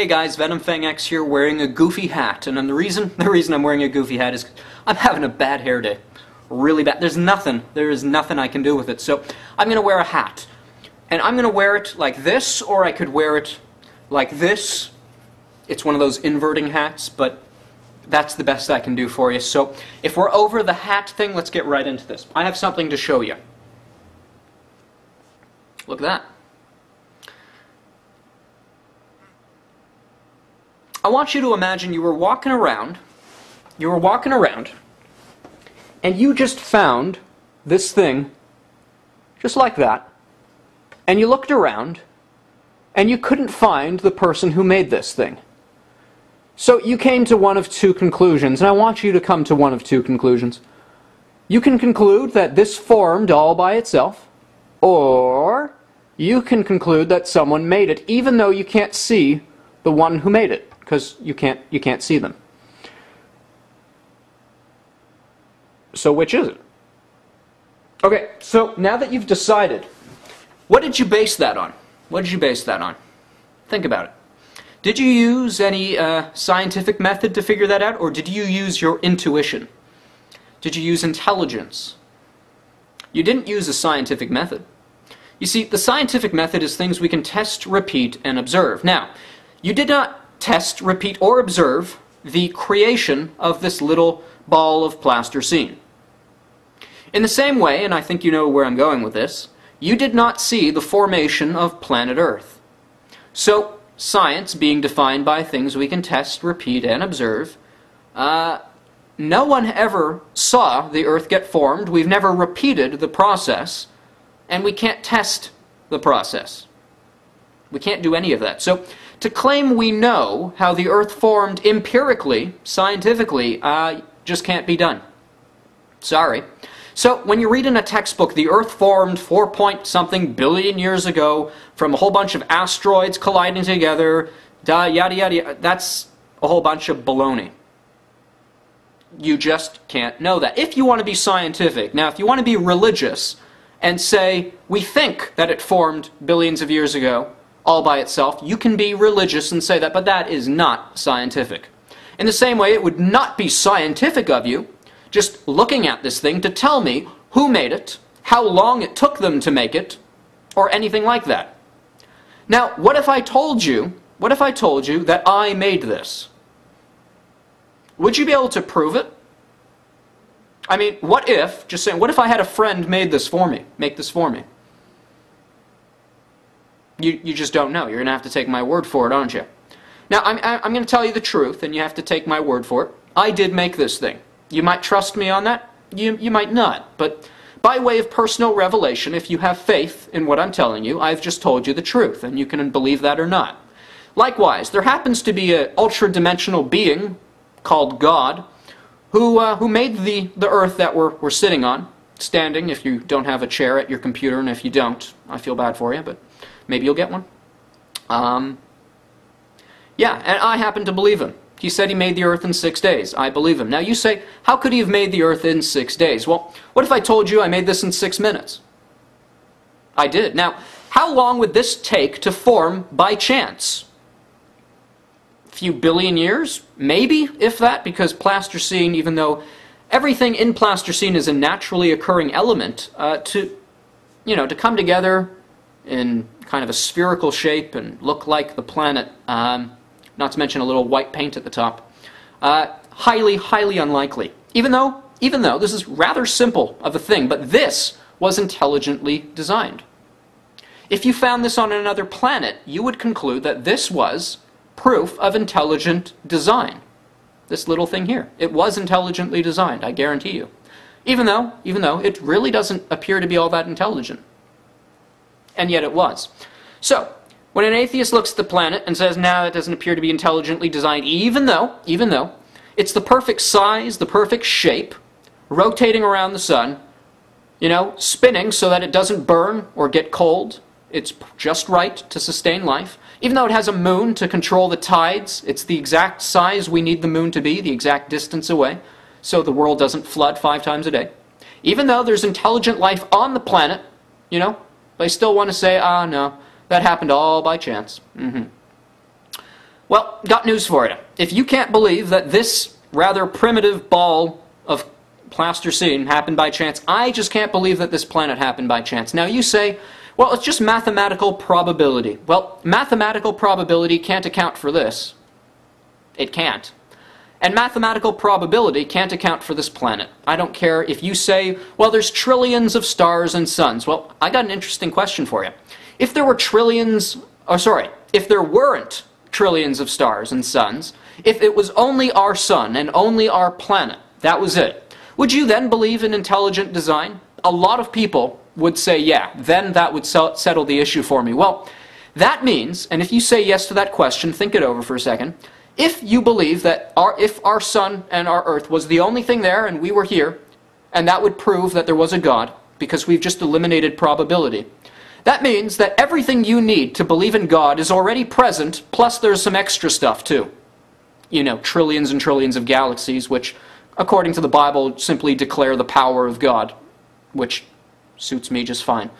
Hey guys, VenomFangX here wearing a goofy hat, and the reason I'm wearing a goofy hat is I'm having a bad hair day. Really bad. There is nothing I can do with it, so I'm going to wear a hat. And I'm going to wear it like this, or I could wear it like this. It's one of those inverting hats, but that's the best I can do for you. So if we're over the hat thing, let's get right into this. I have something to show you. Look at that. I want you to imagine you were walking around, and you just found this thing, just like that, and you looked around, and you couldn't find the person who made this thing. So you came to one of two conclusions, and I want you to come to one of two conclusions. You can conclude that this formed all by itself, or you can conclude that someone made it, even though you can't see the one who made it, because you can't see them. So which is it? Okay, so now that you've decided, what did you base that on? What did you base that on? Think about it. Did you use any scientific method to figure that out, or did you use your intuition? Did you use intelligence? You didn't use a scientific method. You see, the scientific method is things we can test, repeat, and observe. Now, you did not test, repeat, or observe the creation of this little ball of plasticine. In the same way, and I think you know where I'm going with this, you did not see the formation of planet Earth. So, science being defined by things we can test, repeat, and observe, no one ever saw the Earth get formed, we've never repeated the process, and we can't test the process. We can't do any of that. So, to claim we know how the Earth formed empirically, scientifically, just can't be done. Sorry. So, when you read in a textbook, the Earth formed 4-point-something billion years ago from a whole bunch of asteroids colliding together, yada yada yada, that's a whole bunch of baloney. You just can't know that. If you want to be scientific, now if you want to be religious and say, we think that it formed billions of years ago, all by itself, you can be religious and say that, but that is not scientific. In the same way, it would not be scientific of you just looking at this thing to tell me who made it, how long it took them to make it, or anything like that. Now, what if I told you that I made this? Would you be able to prove it? I mean, what if I had a friend make this for me? You just don't know. You're going to have to take my word for it, aren't you? Now, I'm going to tell you the truth, and you have to take my word for it. I did make this thing. You might trust me on that. You might not. But by way of personal revelation, if you have faith in what I'm telling you, I've just told you the truth, and you can believe that or not. Likewise, there happens to be an ultra-dimensional being called God who made the earth that we're sitting on, standing if you don't have a chair at your computer, and if you don't, I feel bad for you, but maybe you'll get one. Yeah, and I happen to believe him. He said he made the earth in 6 days. I believe him. Now you say, how could he have made the earth in 6 days? Well, what if I told you I made this in 6 minutes? I did. Now, how long would this take to form by chance? A few billion years? Maybe, if that, because plasticine, even though everything in plasticine is a naturally occurring element, to come together in kind of a spherical shape and look like the planet, not to mention a little white paint at the top, highly, highly unlikely. Even though this is rather simple of a thing, but this was intelligently designed. If you found this on another planet, you would conclude that this was proof of intelligent design. This little thing here. It was intelligently designed, I guarantee you. Even though it really doesn't appear to be all that intelligent. And yet it was. So, when an atheist looks at the planet and says, no, it doesn't appear to be intelligently designed, even though it's the perfect size, the perfect shape, rotating around the sun, spinning so that it doesn't burn or get cold, it's just right to sustain life. Even though it has a moon to control the tides, it's the exact size we need the moon to be, the exact distance away, so the world doesn't flood 5 times a day. Even though there's intelligent life on the planet, they still want to say, no, that happened all by chance. Well, got news for you. If you can't believe that this rather primitive ball of plasticine happened by chance, I just can't believe that this planet happened by chance. Now you say, well, it's just mathematical probability. Well, mathematical probability can't account for this. It can't. And mathematical probability can't account for this planet. I don't care if you say, well, there's trillions of stars and suns. Well, I got an interesting question for you. If there were if there weren't trillions of stars and suns, if it was only our sun and only our planet, that was it, would you then believe in intelligent design? A lot of people would say, yeah, then that would settle the issue for me. Well, that means, and if you say yes to that question, think it over for a second, if you believe that if our sun and our earth was the only thing there and we were here, and that would prove that there was a God, because we've just eliminated probability, that means that everything you need to believe in God is already present, plus there's some extra stuff too. You know, trillions and trillions of galaxies, which, according to the Bible, simply declare the power of God, which suits me just fine.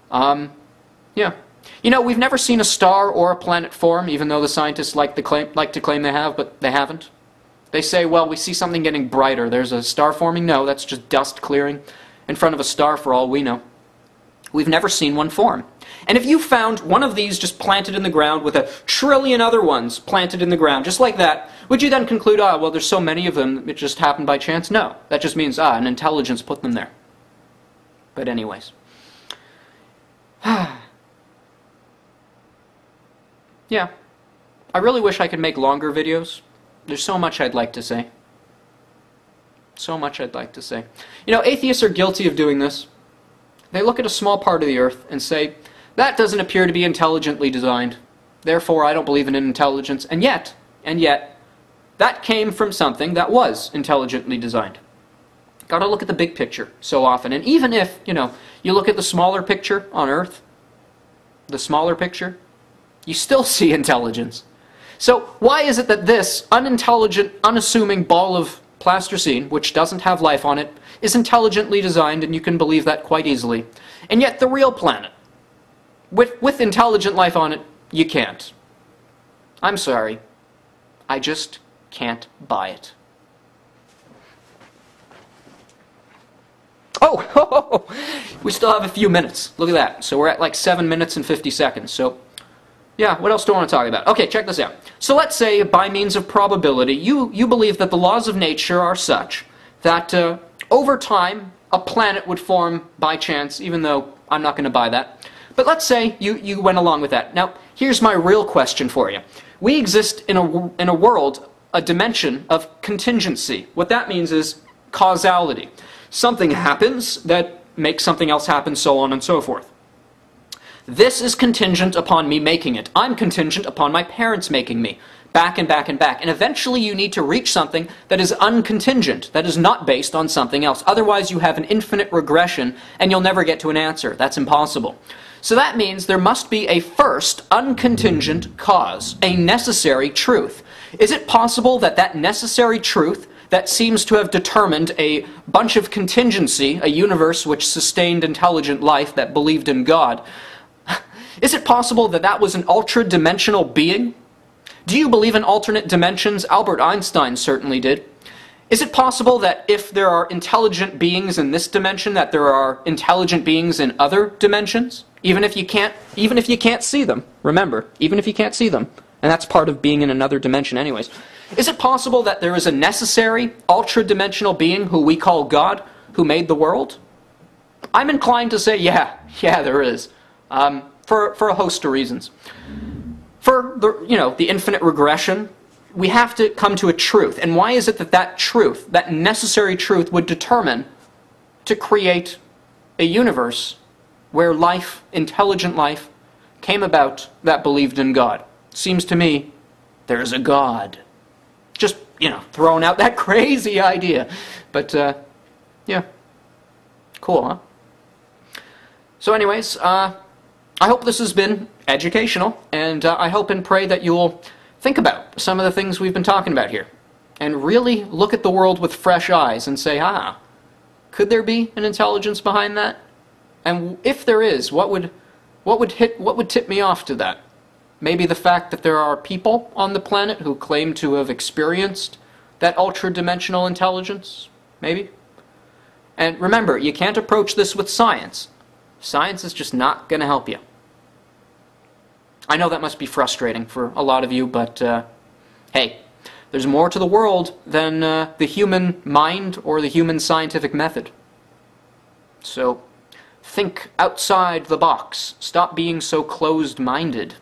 Yeah. You know, we've never seen a star or a planet form, even though the scientists like to claim they have, but they haven't. They say, well, we see something getting brighter. There's a star forming. No, that's just dust clearing in front of a star for all we know. We've never seen one form. And if you found one of these just planted in the ground with a trillion other ones planted in the ground, just like that, would you then conclude, well, there's so many of them, it just happened by chance? No. That just means, an intelligence put them there. But anyways. Yeah. I really wish I could make longer videos. There's so much I'd like to say. So much I'd like to say. You know, atheists are guilty of doing this. They look at a small part of the earth and say, that doesn't appear to be intelligently designed. Therefore, I don't believe in intelligence. And yet, that came from something that was intelligently designed. Got to look at the big picture so often. And even if, you look at the smaller picture on Earth, the smaller picture, you still see intelligence. So why is it that this unintelligent, unassuming ball of plasticine, which doesn't have life on it, is intelligently designed, and you can believe that quite easily, and yet the real planet, with intelligent life on it, you can't? I'm sorry. I just can't buy it. Oh, we still have a few minutes. Look at that. So we're at like 7 minutes and 50 seconds. So, yeah, what else do I want to talk about? Okay, check this out. So let's say, by means of probability, you believe that the laws of nature are such that over time, a planet would form by chance, even though I'm not going to buy that. But let's say you went along with that. Now, here's my real question for you. We exist in a world, a dimension of contingency. What that means is causality. Something happens that makes something else happen, so on and so forth. This is contingent upon me making it. I'm contingent upon my parents making me. Back and back and back. And eventually you need to reach something that is uncontingent, that is not based on something else. Otherwise you have an infinite regression and you'll never get to an answer. That's impossible. So that means there must be a first uncontingent cause, a necessary truth. Is it possible that that necessary truth that seems to have determined a bunch of contingency, a universe which sustained intelligent life that believed in God, is it possible that that was an ultra-dimensional being? Do you believe in alternate dimensions? Albert Einstein certainly did. Is it possible that if there are intelligent beings in this dimension, that there are intelligent beings in other dimensions? Even if you can't see them. Remember, even if you can't see them. And that's part of being in another dimension anyways. Is it possible that there is a necessary, ultra-dimensional being who we call God, who made the world? I'm inclined to say, yeah, there is. For a host of reasons. For the infinite regression, we have to come to a truth. And why is it that that truth, that necessary truth, would determine to create a universe where life, intelligent life, came about that believed in God? Seems to me there's a God. Just, throwing out that crazy idea. But, yeah. Cool, huh? So anyways, I hope this has been educational, and I hope and pray that you'll think about some of the things we've been talking about here, and really look at the world with fresh eyes and say, could there be an intelligence behind that? And if there is, what would tip me off to that? Maybe the fact that there are people on the planet who claim to have experienced that ultra-dimensional intelligence? Maybe? And remember, you can't approach this with science. Science is just not going to help you. I know that must be frustrating for a lot of you, but hey, there's more to the world than the human mind or the human scientific method. So, think outside the box. Stop being so closed-minded.